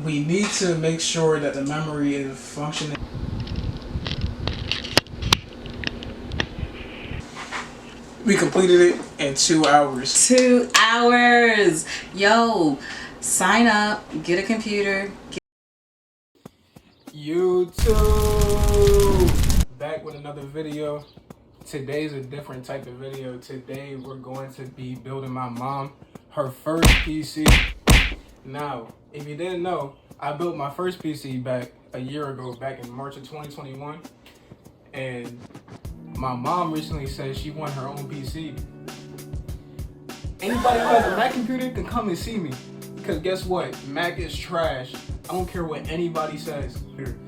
we need to make sure that the memory is functioning. We completed it in 2 hours. 2 hours. Yo, sign up, get a computer. YouTube, back with another video. Today's a different type of video. Today we're going to be building my mom her first PC. Now, if you didn't know, I built my first PC back a year ago, back in March of 2021. And my mom recently said she wanted her own PC. Anybody who has a Mac computer can come and see me. Because guess what? Mac is trash. I don't care what anybody says here.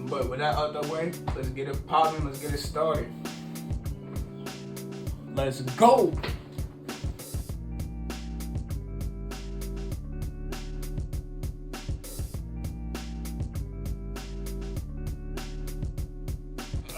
But with that out the way, let's get it popping, let's get it started. Let's go!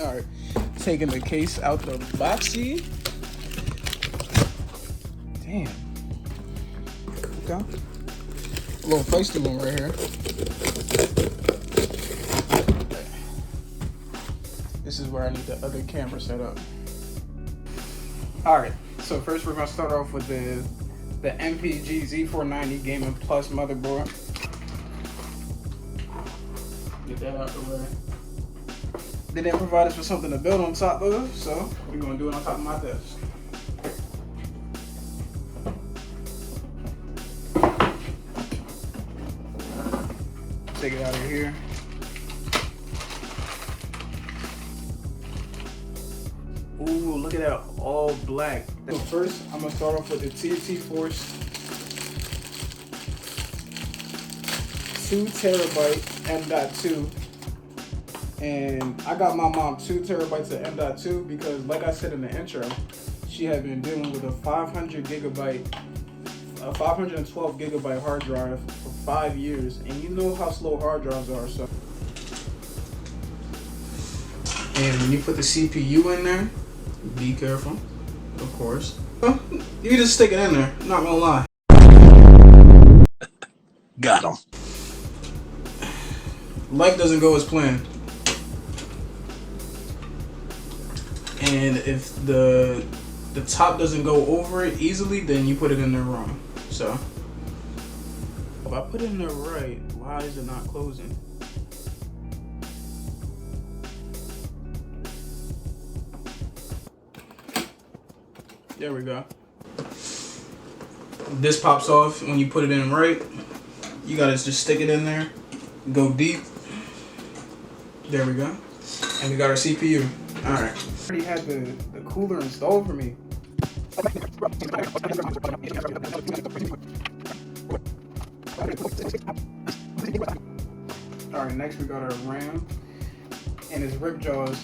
Alright, taking the case out the boxy. Damn. Okay. A little feisty one right here. This is where I need the other camera set up. Alright, so first we're going to start off with the MPG Z490 Gaming Plus motherboard. Get that out the way. They didn't provide us with something to build on top of, so we're going to do it on top of my desk. Take it out of here. Ooh, look at that, all black. So first, I'm gonna start off with the TNT Force 2 terabyte M.2. And I got my mom 2 terabytes of M.2 because, like I said in the intro, she had been dealing with a 512 gigabyte hard drive for 5 years, and you know how slow hard drives are. So, and when you put the CPU in there, be careful, of course. You can just stick it in there, not gonna lie. Got him. Life doesn't go as planned. And if the top doesn't go over it easily, then you put it in there wrong. So, if I put it in there right, why is it not closing? There we go. This pops off when you put it in right. You gotta just stick it in there, go deep. There we go. And we got our CPU. Alright. Already had the cooler installed for me. Alright, next we got our RAM and its rip jaws.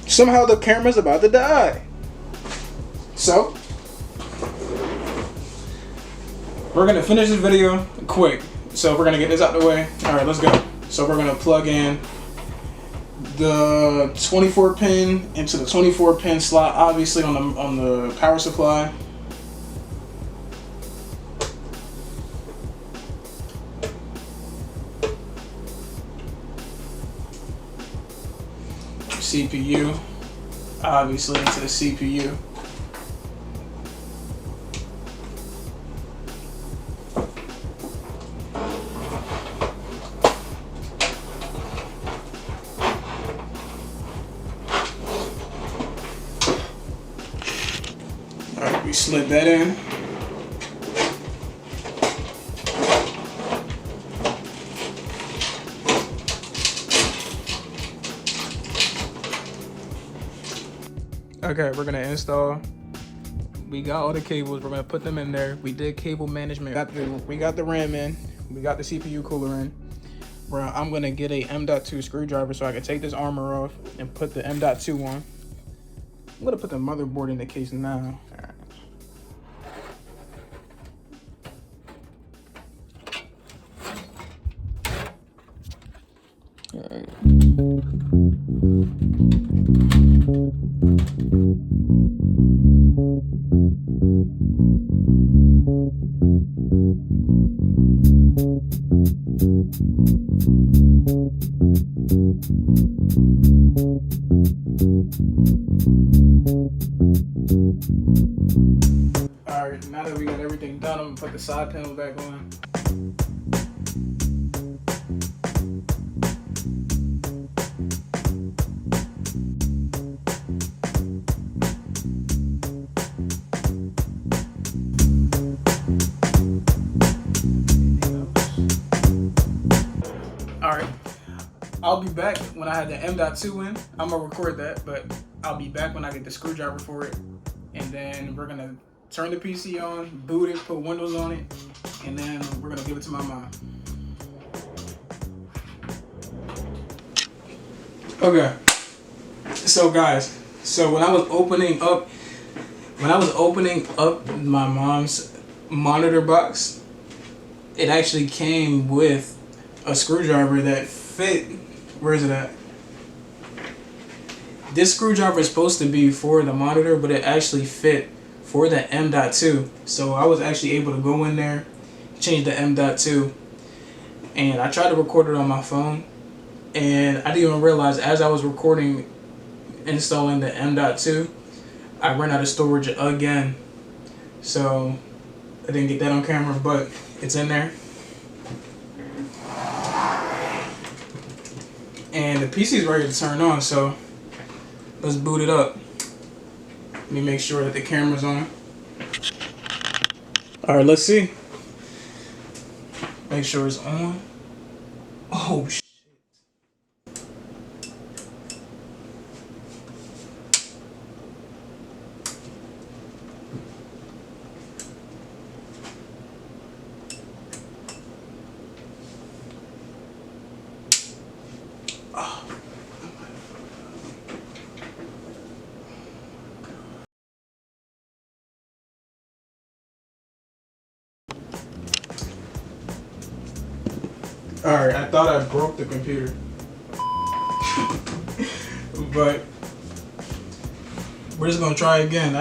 Somehow the camera's about to die. So, we're gonna finish this video quick. So we're gonna get this out the way. All right, let's go. So we're gonna plug in the 24 pin into the 24 pin slot, obviously on the power supply. CPU, obviously into the CPU. Alright, we slid that in. Okay, we're gonna install. We got all the cables. We're gonna put them in there. We did cable management. We got the RAM in. We got the CPU cooler in. I'm gonna get a M.2 screwdriver so I can take this armor off and put the M.2 on. I'm gonna put the motherboard in the case now. All right. Alright, now that we got everything done, I'm gonna put the side panel back on. Alright, I'll be back when I have the M.2 in. I'm gonna record that, but I'll be back when I get the screwdriver for it. And then we're gonna turn the PC on, boot it, put Windows on it, and then we're gonna give it to my mom. Okay, so guys, when I was opening up my mom's monitor box, it actually came with a screwdriver that fit. Where is it at? This screwdriver is supposed to be for the monitor, but it actually fit for the M.2. So I was actually able to go in there, change the M.2, and I tried to record it on my phone, and I didn't even realize as I was recording, installing the M.2, I ran out of storage again. So I didn't get that on camera, but it's in there. And the PC is ready to turn on, so let's boot it up. Let me make sure that the camera's on. Alright, let's see. Make sure it's on. Oh, shit. Alright, I thought I broke the computer. But we're just gonna try again.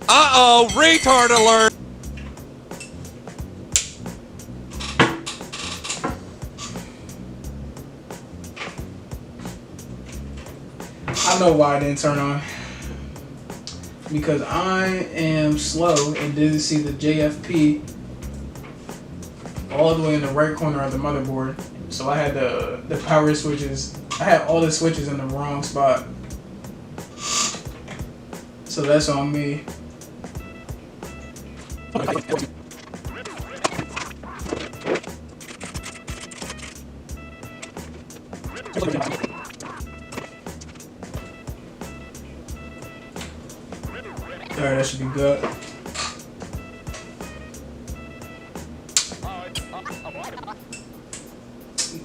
Uh-oh, retard alert! I know why I didn't turn on. Because I am slow and didn't see the JFP all the way in the right corner of the motherboard. So I had the power switches. I had all the switches in the wrong spot. So that's on me. Alright, that should be good.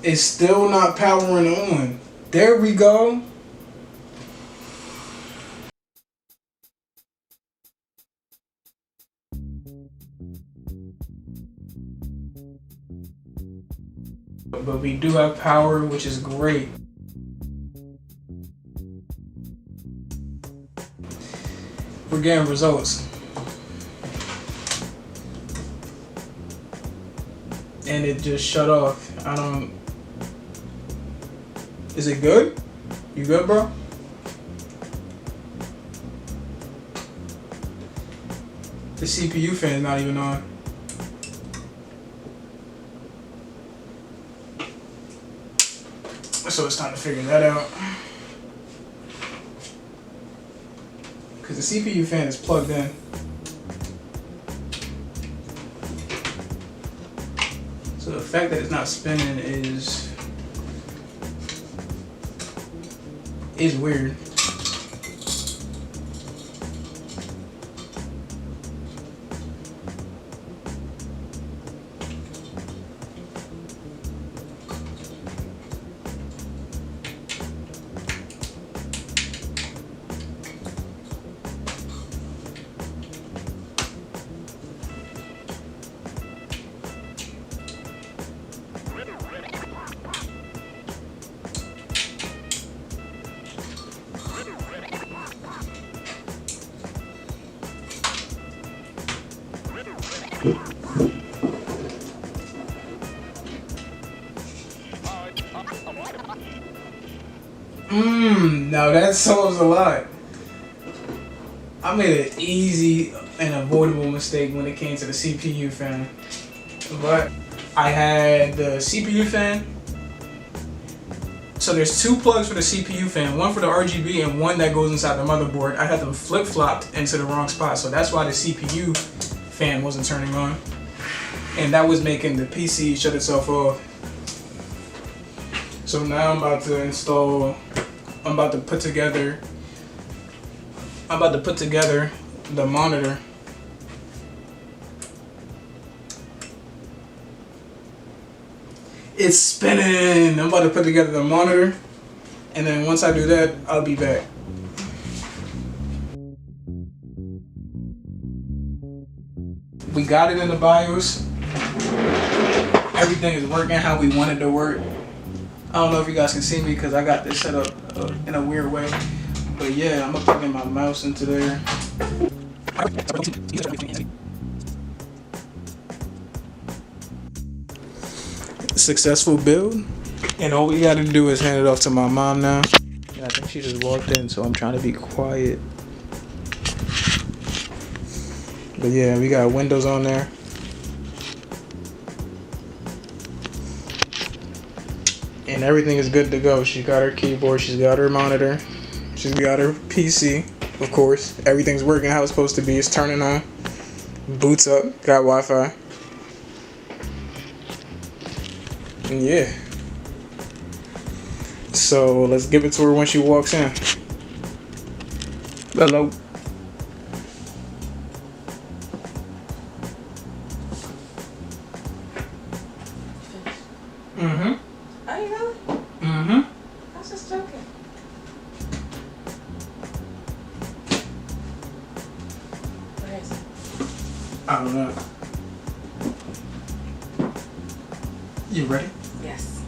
It's still not powering on. There we go. But we do have power, which is great. We're getting results. And it just shut off. Is it good? You good, bro? The CPU fan is not even on. So it's time to figure that out. Because the CPU fan is plugged in. So the fact that it's not spinning is weird. Now that solves a lot. I made an easy and avoidable mistake when it came to the CPU fan. But I had the CPU fan. So there's two plugs for the CPU fan, one for the RGB and one that goes inside the motherboard. I had them flip-flopped into the wrong spot, so that's why the CPU fan wasn't turning on. And that was making the PC shut itself off. So now I'm about to put together the monitor. It's spinning. I'm about to put together the monitor, and then once I do that, I'll be back. We got it in the BIOS. Everything is working how we want it to work. I don't know if you guys can see me because I got this set up in a weird way. But yeah, I'm gonna plug in my mouse into there. Successful build. And all we gotta do is hand it off to my mom now. And I think she just walked in, so I'm trying to be quiet. But yeah, we got windows on there. And everything is good to go. She got her keyboard, she's got her monitor, she's got her PC, of course. Everything's working how it's supposed to be. It's turning on. Boots up, got Wi-Fi. And yeah. So let's give it to her when she walks in. Hello. Mm-hmm. Are you really? Mm-hmm. I was just joking. Where is it? I don't know. You ready? Yes.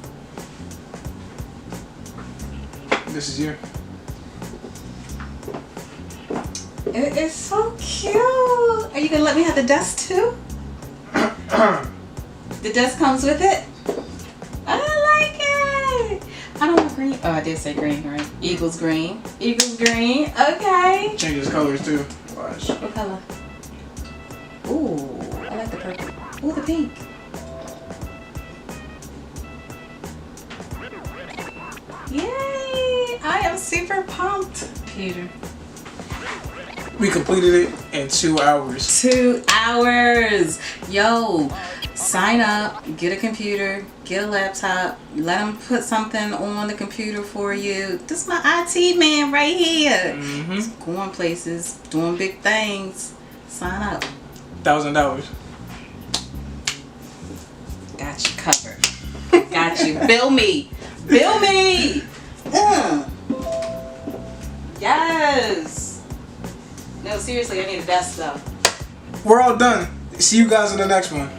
This is you. It is so cute. Are you gonna let me have the dust too? The dust comes with it? I like it. I don't want green. Oh, I did say green, right? Eagles green. Eagles green. Okay. Changes colors too. Watch. What color? Ooh, I like the purple. Ooh, the pink. Yay! I am super pumped. Peter. We completed it in 2 hours. 2 hours. Yo, sign up, get a computer, get a laptop, let them put something on the computer for you. This is my IT man right here. He's going places, doing big things. Sign up. $1,000. Got you covered. Got you. Bill me. Bill me. Yes. No, seriously, I need a desk though. We're all done. See you guys in the next one.